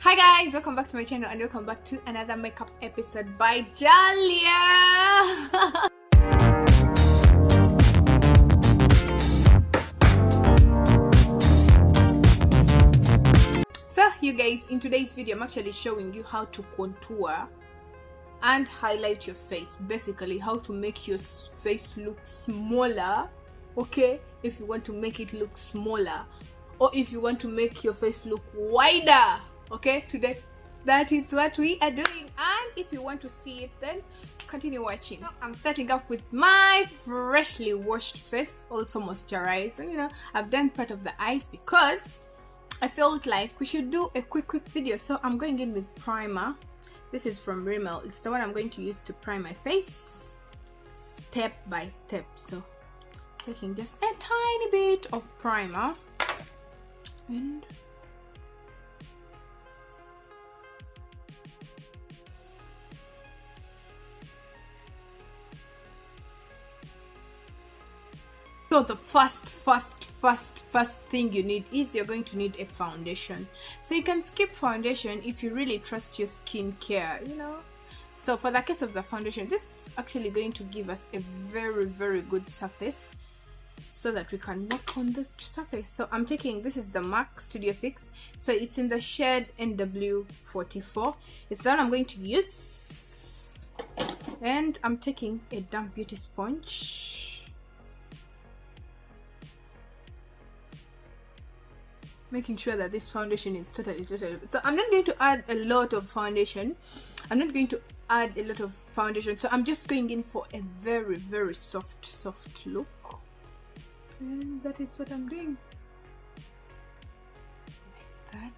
Hi guys, welcome back to my channel and welcome back to another makeup episode by Jalia. So you guys, in today's video I'm actually showing you how to contour and highlight your face. Basically how to make your face look smaller, okay, if you want to make it look smaller, or if you want to make your face look wider. Okay, today that is what we are doing, and if you want to see it, then continue watching. So I'm starting up with my freshly washed face, also moisturized, and I've done part of the eyes because I felt like we should do a quick video. So I'm going in with primer. This is from Rimmel. It's the one I'm going to use to prime my face step by step. So taking just a tiny bit of primer and so the first thing you need is you're going to need a foundation. So you can skip foundation if you really trust your skincare, So for the case of the foundation, this is actually going to give us a very good surface so that we can work on the surface. So I'm taking, this is the MAC Studio Fix, so it's in the shade NW44. It's the one I'm going to use, and I'm taking a damp beauty sponge. Making sure that this foundation is totally so I'm not going to add a lot of foundation. So I'm just going in for a very soft look, and that is what I'm doing, like that.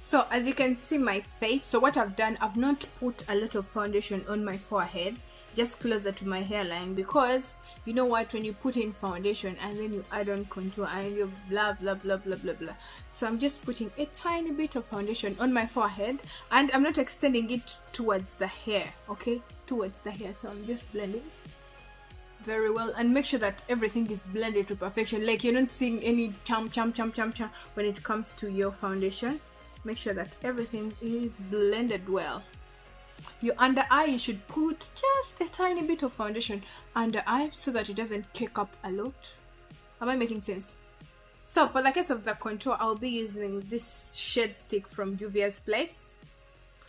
So as you can see my face, so what I've done, I've not put a lot of foundation on my forehead, just closer to my hairline, because you know what, when you put in foundation and then you add on contour and you blah. So I'm just putting a tiny bit of foundation on my forehead, and I'm not extending it towards the hair, okay, towards the hair. So I'm just blending very well, and make sure that everything is blended to perfection, like you're not seeing any cham when it comes to your foundation. Make sure that everything is blended well. Your under eye, you should put just a tiny bit of foundation under eye so that it doesn't kick up a lot. Am I making sense? So for the case of the contour, I'll be using this shade stick from Juvia's Place,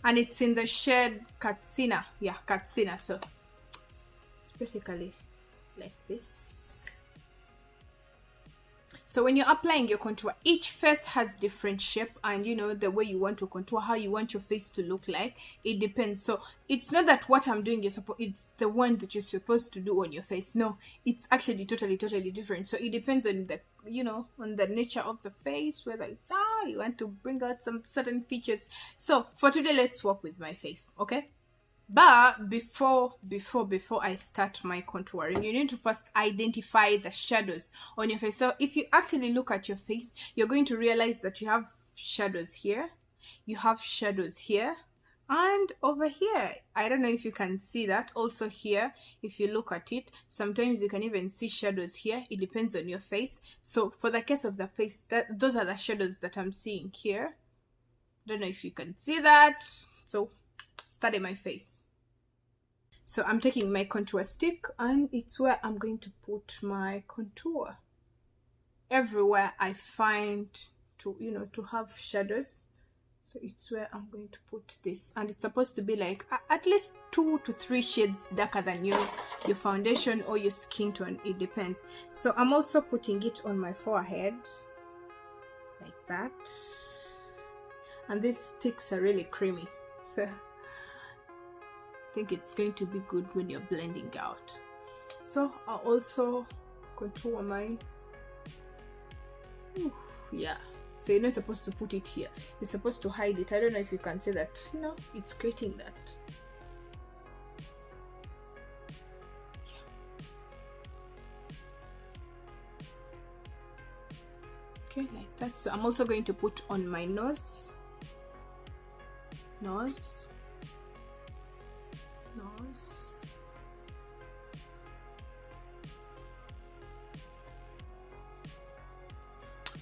and it's in the shade Katsina. Yeah, Katsina. So it's basically like this. So when you're applying your contour, each face has different shape, and the way you want to contour, how you want your face to look like, it depends. So it's not that what I'm doing it's the one that you're supposed to do on your face. No, it's actually totally different. So it depends on the on the nature of the face, whether it's you want to bring out some certain features. So for today, let's work with my face, okay? But before I start my contouring, you need to first identify the shadows on your face. So if you actually look at your face, you're going to realize that you have shadows here, you have shadows here, and over here. I don't know if you can see that. Also here, if you look at it, sometimes you can even see shadows here. It depends on your face. So for the case of the face, those are the shadows that I'm seeing here. Don't know if you can see that. So study my face. So I'm taking my contour stick, and it's where I'm going to put my contour. Everywhere I find to have shadows, so it's where I'm going to put this, and it's supposed to be like at least 2 to 3 shades darker than your foundation or your skin tone. It depends. So I'm also putting it on my forehead like that, and these sticks are really creamy. So I think it's going to be good when you're blending out. So I'll also contour my yeah. So you're not supposed to put it here, you're supposed to hide it. I don't know if you can see that, it's creating that. Okay, like that. So I'm also going to put on my nose, nose,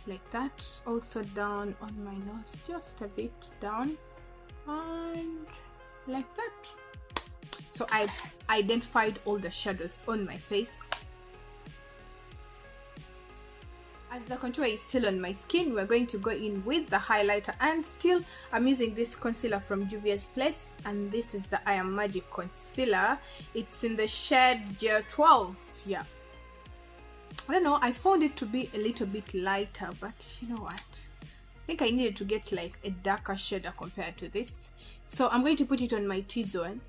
like that. Also down on my nose, just a bit down, and like that. So I've identified all the shadows on my face. As the contour is still on my skin, we're going to go in with the highlighter, and still I'm using this concealer from Juvia's Place, and this is the I Am Magic concealer. It's in the shade 12. Yeah, I don't know, I found it to be a little bit lighter, but you know what, I think I needed to get like a darker shade compared to this. So I'm going to put it on my T-zone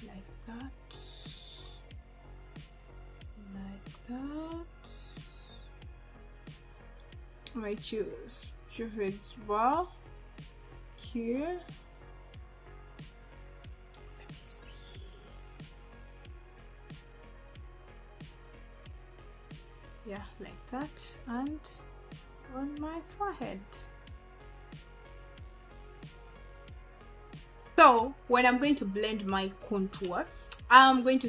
like that, like that. I might choose Juvia's Bar here. Let me see. Yeah, like that, and on my forehead. So when I'm going to blend my contour, I'm going to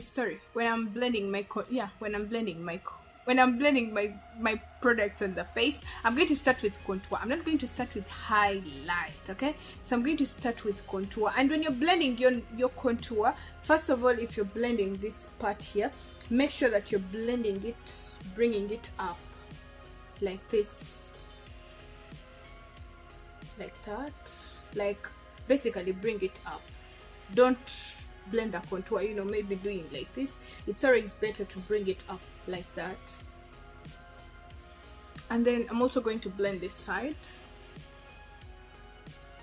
when I'm blending my my products on the face, I'm going to start with contour. I'm not going to start with highlight, okay? So I'm going to start with contour. And when you're blending your contour, first of all, if you're blending this part here, make sure that you're blending it, bringing it up like this, like that, like basically bring it up. Don't blend the contour, you know, maybe doing like this. It's always better to bring it up like that. And then I'm also going to blend this side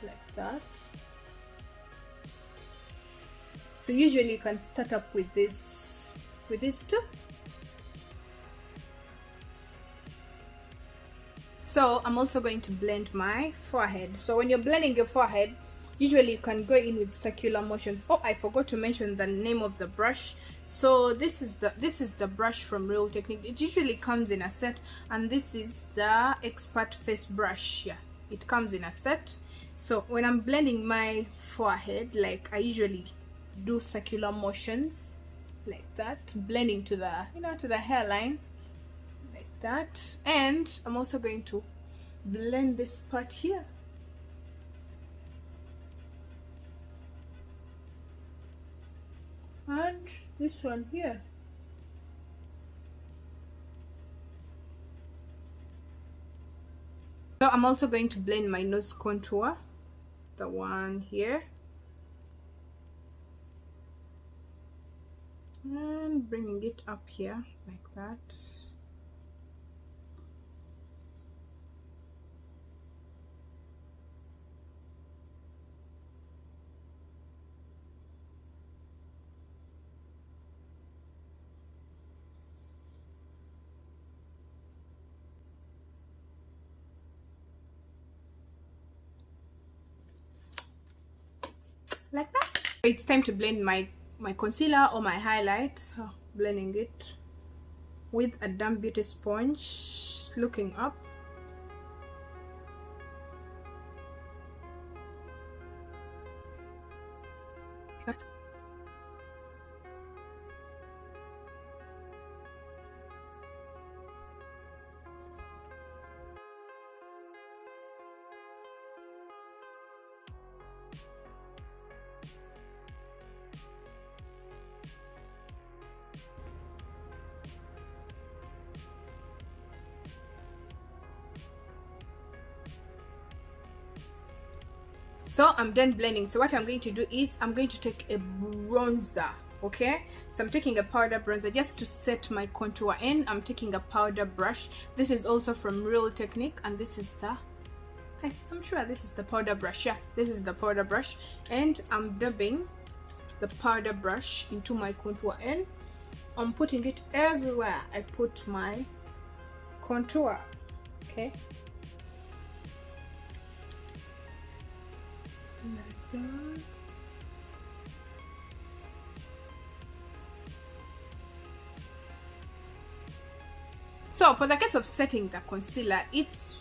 like that. So usually you can start up with this too. So I'm also going to blend my forehead. So when you're blending your forehead, usually you can go in with circular motions. Oh, I forgot to mention the name of the brush. So this is the brush from Real Technique. It usually comes in a set, and this is the Expert Face brush. Yeah, it comes in a set. So when I'm blending my forehead, like I usually do circular motions like that, blending to the, you know, to the hairline like that. And I'm also going to blend this part here. And this one here. So I'm also going to blend my nose contour, the one here, and bringing it up here like that. Like that. It's time to blend my concealer or my highlight. So blending it with a damp beauty sponge, looking up. That. So I'm done blending. So what I'm going to do is I'm going to take a bronzer. Okay, so I'm taking a powder bronzer just to set my contour in. I'm taking a powder brush. This is also from Real Technique, and this is the, I'm sure this is the powder brush. Yeah, this is the powder brush, and I'm dabbing the powder brush into my contour, and I'm putting it everywhere I put my contour. Okay, like that. So for the case of setting the concealer, it's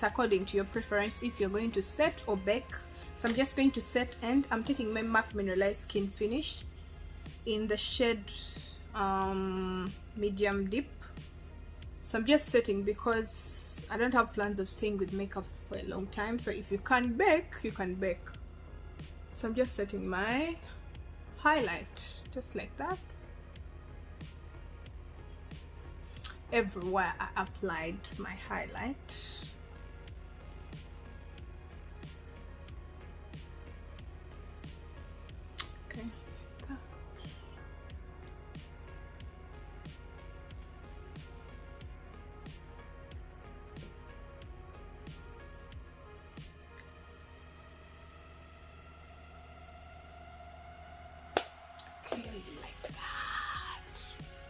according to your preference if you're going to set or bake. So I'm just going to set, and I'm taking my MAC Mineralized Skin Finish in the shade medium deep. So I'm just setting because I don't have plans of staying with makeup for a long time. So if you can't bake, you can bake. So I'm just setting my highlight just like that. Everywhere I applied my highlight. Okay.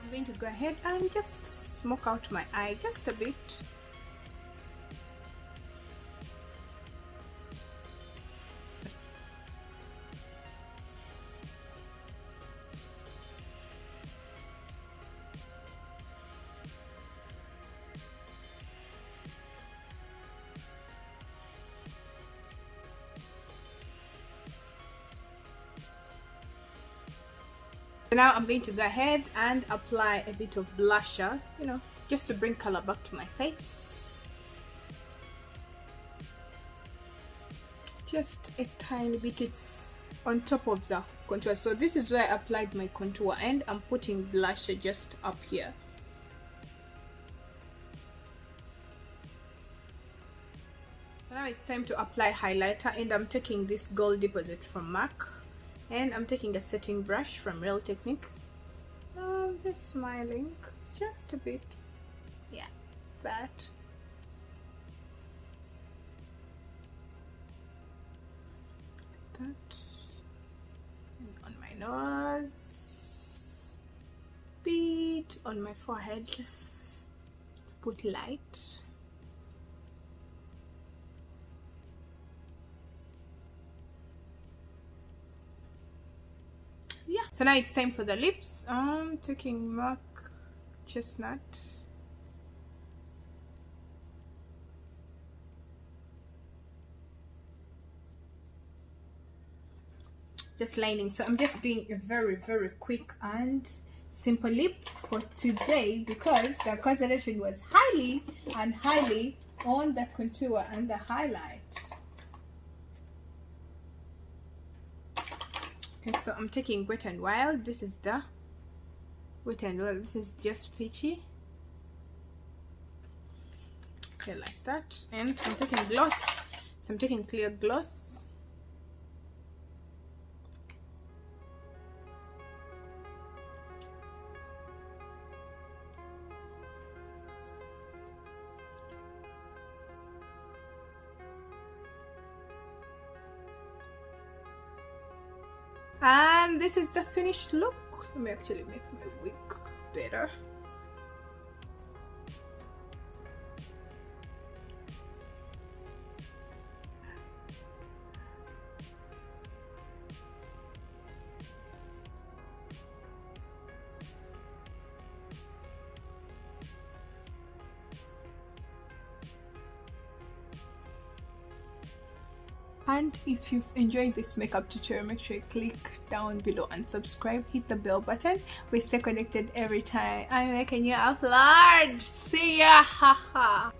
I'm going to go ahead and just smoke out my eye just a bit. Now I'm going to go ahead and apply a bit of blusher, you know, just to bring color back to my face. Just a tiny bit, it's on top of the contour. So this is where I applied my contour, and I'm putting blusher just up here. So now it's time to apply highlighter, and I'm taking this Gold Deposit from MAC. And I'm taking a setting brush from Real Technique. I'm just smiling just a bit. Yeah, that. That. And on my nose. Bit on my forehead. Just put light. Yeah, so now it's time for the lips. I'm taking MAC Chestnut. Just lining. So I'm just doing a very quick and simple lip for today because the concentration was highly on the contour and the highlight. Okay, so I'm taking Wet n Wild. This is the Wet n Wild. This is just peachy. Okay, like that. And I'm taking gloss. So I'm taking clear gloss. And this is the finished look. Let me actually make my wig better. And if you've enjoyed this makeup tutorial, make sure you click down below and subscribe, hit the bell button. We stay connected every time I'm making you upload. See ya, haha.